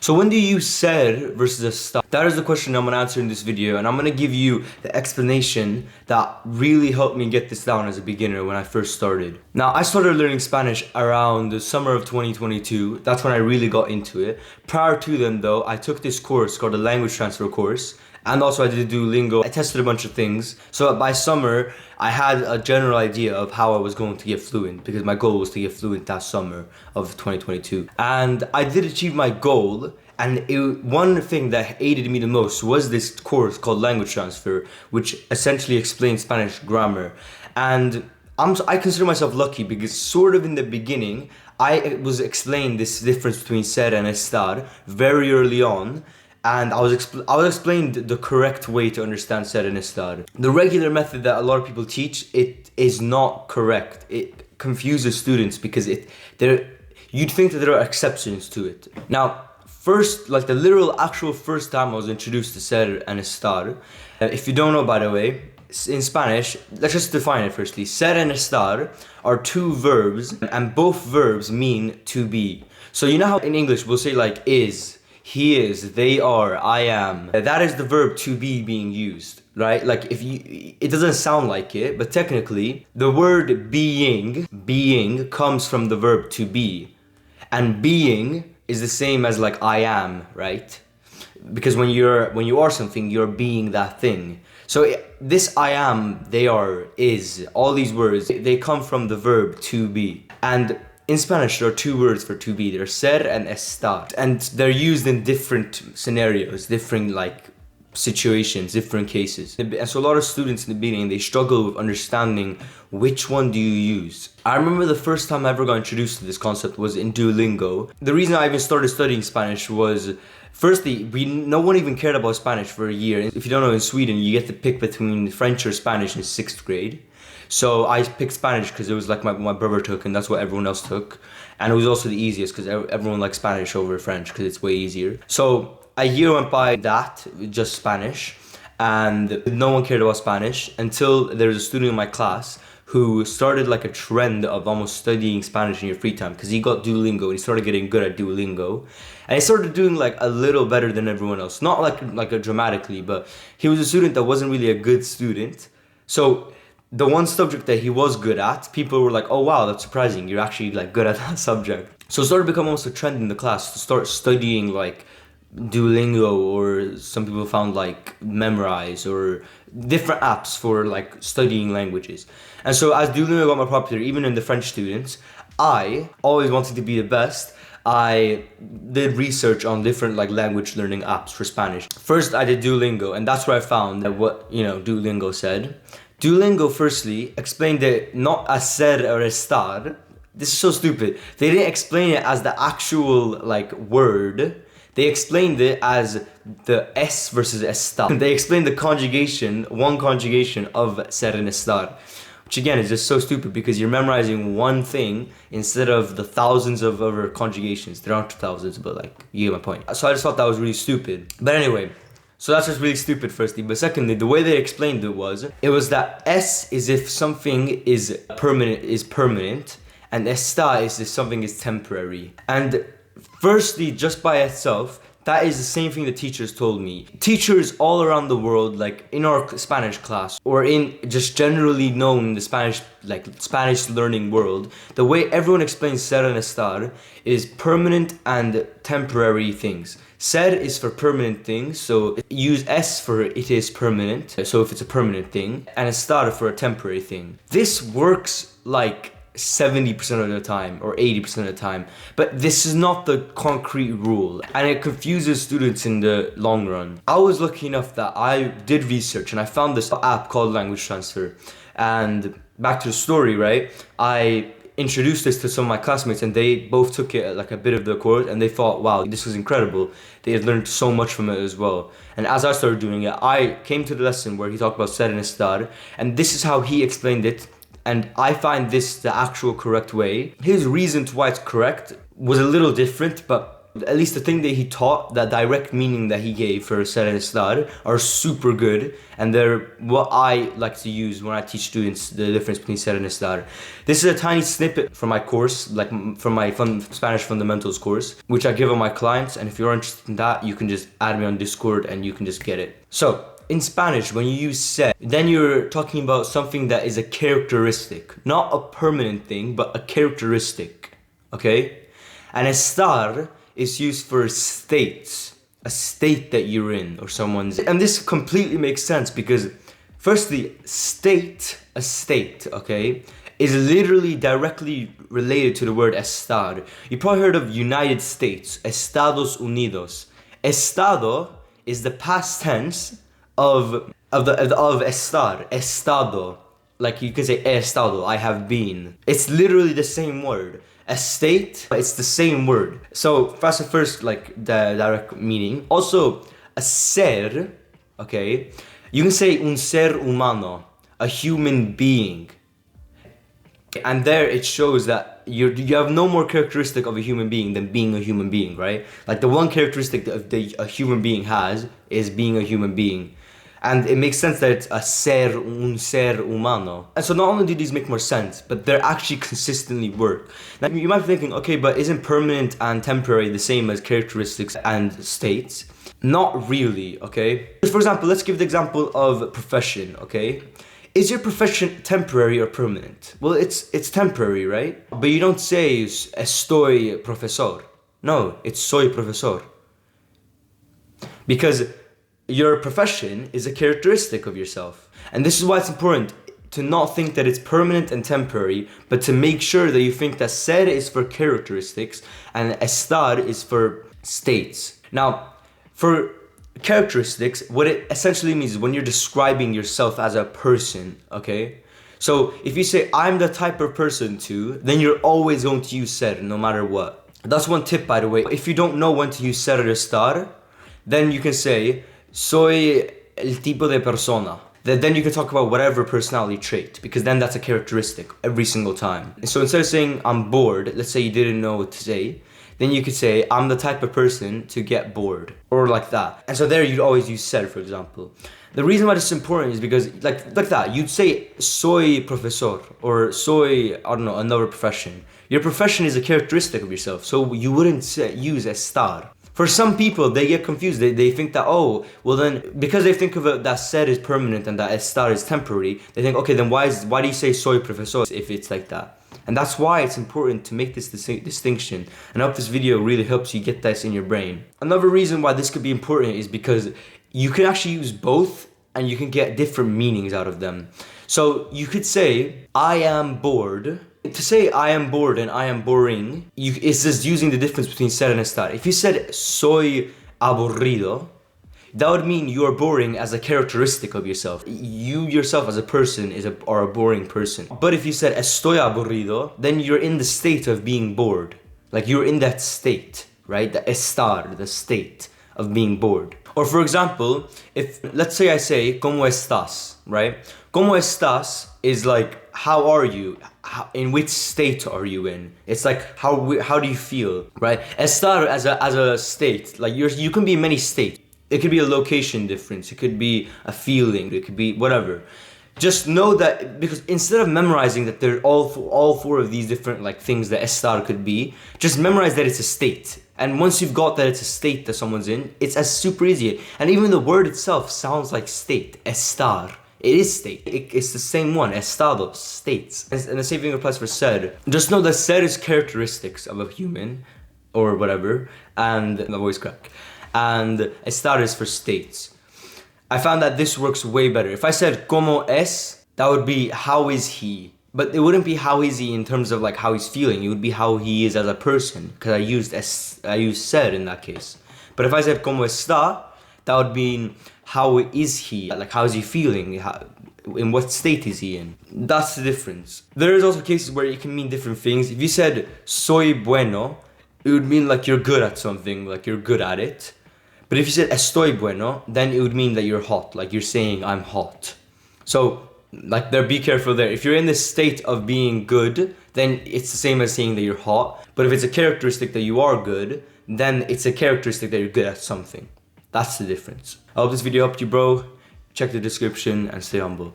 So when do you use ser versus estar? That is the question I'm going to answer in this video, and I'm going to give you the explanation that really helped me get this down as a beginner when I first started. Now, I started learning Spanish around the summer of 2022. That's when I really got into it. Prior to then though, I took this course called a language transfer course. And also I did Duolingo. I tested a bunch of things. So by summer, I had a general idea of how I was going to get fluent, because my goal was to get fluent that summer of 2022. And I did achieve my goal. And one thing that aided me the most was this course called Language Transfer, which essentially explains Spanish grammar. And I consider myself lucky because sort of in the beginning, I was explained this difference between ser and estar very early on. And I was explained the correct way to understand ser and estar. The regular method that a lot of people teach, it is not correct. It confuses students because you'd think that there are exceptions to it. Now, first, like the literal actual first time I was introduced to ser and estar, if you don't know, by the way, in Spanish, let's just define it firstly. Ser and estar are two verbs, and both verbs mean to be. So you know how in English we'll say like is, he is, they are, I am. That is the verb to be being used, right? Like it doesn't sound like it, but technically the word being comes from the verb to be. And being is the same as like I am, right? Because when you are something, you're being that thing. So this I am, they are, is, all these words, they come from the verb to be. And in Spanish, there are two words for to be. They're ser and estar. And they're used in different scenarios, different like situations, different cases. And so a lot of students in the beginning, they struggle with understanding which one do you use. I remember the first time I ever got introduced to this concept was in Duolingo. The reason I even started studying Spanish was, firstly, no one even cared about Spanish for a year. If you don't know, in Sweden, you get to pick between French or Spanish in 6th grade. So I picked Spanish because it was like my brother took, and that's what everyone else took. And it was also the easiest because everyone likes Spanish over French because it's way easier. So a year went by that, just Spanish, and no one cared about Spanish until there was a student in my class who started like a trend of almost studying Spanish in your free time because he got Duolingo and he started getting good at Duolingo. And he started doing like a little better than everyone else. Not like dramatically, but he was a student that wasn't really a good student. So the one subject that he was good at, people were like, oh wow, that's surprising, you're actually like good at that subject. So it started to become almost a trend in the class to start studying like Duolingo, or some people found like Memrise or different apps for like studying languages. And so as Duolingo got more popular, even in the French students, I always wanted to be the best. I did research on different like language learning apps for Spanish. First I did Duolingo, and that's where I found that what Duolingo said. Duolingo firstly explained it not as ser or estar. This is so stupid. They didn't explain it as the actual like word. They explained it as the es versus estar. They explained the conjugation, one conjugation of ser and estar. Which again is just so stupid because you're memorizing one thing instead of the thousands of other conjugations. There aren't thousands, but like, you get my point. So I just thought that was really stupid. But anyway, so that's just really stupid firstly. But secondly, the way they explained it was that es is if something is permanent, and estar is if something is temporary. And firstly, just by itself, that is the same thing the teachers told me. Teachers all around the world, like in our Spanish class, or in just generally known the Spanish learning world, the way everyone explains ser and estar is permanent and temporary things. Ser is for permanent things, so use es for it is permanent, so if it's a permanent thing, and estar for a temporary thing. This works like 70% of the time or 80% of the time, but this is not the concrete rule, and it confuses students in the long run. I was lucky enough that I did research and I found this app called Language Transfer. And back to the story, right? I introduced this to some of my classmates and they both took it like a bit of the course, and they thought, wow, this was incredible. They had learned so much from it as well. And as I started doing it, I came to the lesson where he talked about ser and estar, and this is how he explained it. And I find this the actual correct way. His reason to why it's correct was a little different, but at least the thing that he taught, that direct meaning that he gave for ser and estar are super good, and they're what I like to use when I teach students the difference between ser and estar. This is a tiny snippet from my course, like from my Spanish fundamentals course, which I give on my clients, and if you're interested in that, you can just add me on Discord and you can just get it. So, in Spanish, when you use ser, then you're talking about something that is a characteristic, not a permanent thing, but a characteristic, okay? And estar is used for states, a state that you're in or someone's. And this completely makes sense because, firstly, a state, okay, is literally directly related to the word estar. You probably heard of United States, Estados Unidos. Estado is the past tense of estar, estado. Like you could say he estado, I have been. It's literally the same word. A state, it's the same word. So that's the first, like, the direct meaning. Also, a ser, okay, you can say un ser humano, a human being. And there it shows that you have no more characteristic of a human being than being a human being, right? Like the one characteristic that a human being has is being a human being. And it makes sense that it's un ser humano. And so not only do these make more sense, but they're actually consistently work. Now you might be thinking, okay, but isn't permanent and temporary the same as characteristics and states? Not really, okay? For example, let's give the example of profession, okay? Is your profession temporary or permanent? Well, it's temporary, right? But you don't say estoy profesor. No, it's soy profesor. Because your profession is a characteristic of yourself. And this is why it's important to not think that it's permanent and temporary, but to make sure that you think that ser is for characteristics and estar is for states. Now, for characteristics, what it essentially means is when you're describing yourself as a person, okay? So if you say, I'm the type of person to, then you're always going to use ser no matter what. That's one tip, by the way. If you don't know when to use ser or estar, then you can say, soy el tipo de persona. Then you can talk about whatever personality trait, because then that's a characteristic every single time. So instead of saying I'm bored, let's say you didn't know what to say, then you could say I'm the type of person to get bored, or like that. And so there you'd always use ser, for example. The reason why this is important is because like that, you'd say soy profesor or soy, I don't know, another profession. Your profession is a characteristic of yourself, so you wouldn't use estar. For some people, they get confused. They think that, oh, well then, because they think of it that ser is permanent and that estar is temporary, they think, okay, then why do you say soy profesor if it's like that? And that's why it's important to make this distinction. And I hope this video really helps you get this in your brain. Another reason why this could be important is because you can actually use both and you can get different meanings out of them. So you could say, I am bored. To say I am bored and I am boring, it's just using the difference between ser and estar. If you said soy aburrido, that would mean you are boring as a characteristic of yourself. You yourself as a person are a boring person. But if you said estoy aburrido, then you're in the state of being bored. Like you're in that state, right? The estar, the state of being bored. Or for example, if let's say I say ¿Cómo estás? Right? ¿Cómo estás? Is like, how are you? In which state are you in? It's like, how do you feel, right? Estar as a state, like you can be in many states. It could be a location difference. It could be a feeling. It could be whatever. Just know that, because instead of memorizing that they're all four of these different like things that estar could be, just memorize that it's a state. And once you've got that it's a state that someone's in, it's as super easy. And even the word itself sounds like state, estar. It is state. It's the same one, estado, states. And the same thing applies for ser. Just know that ser is characteristics of a human, or whatever, and the voice crack. And estar is for states. I found that this works way better. If I said ¿Cómo es? That would be how is he? But it wouldn't be how is he in terms of like how he's feeling. It would be how he is as a person, because I used ser in that case. But if I said ¿Cómo está? That would mean how is he? Like how is he feeling? In what state is he in? That's the difference. There is also cases where it can mean different things. If you said soy bueno, it would mean like you're good at something, like you're good at it. But if you said estoy bueno, then it would mean that you're hot, like you're saying I'm hot. So Like there, be careful there. If you're in the state of being good, then it's the same as saying that you're hot. But if it's a characteristic that you are good, then it's a characteristic that you're good at something. That's the difference. I hope this video helped you, bro. Check the description and stay humble.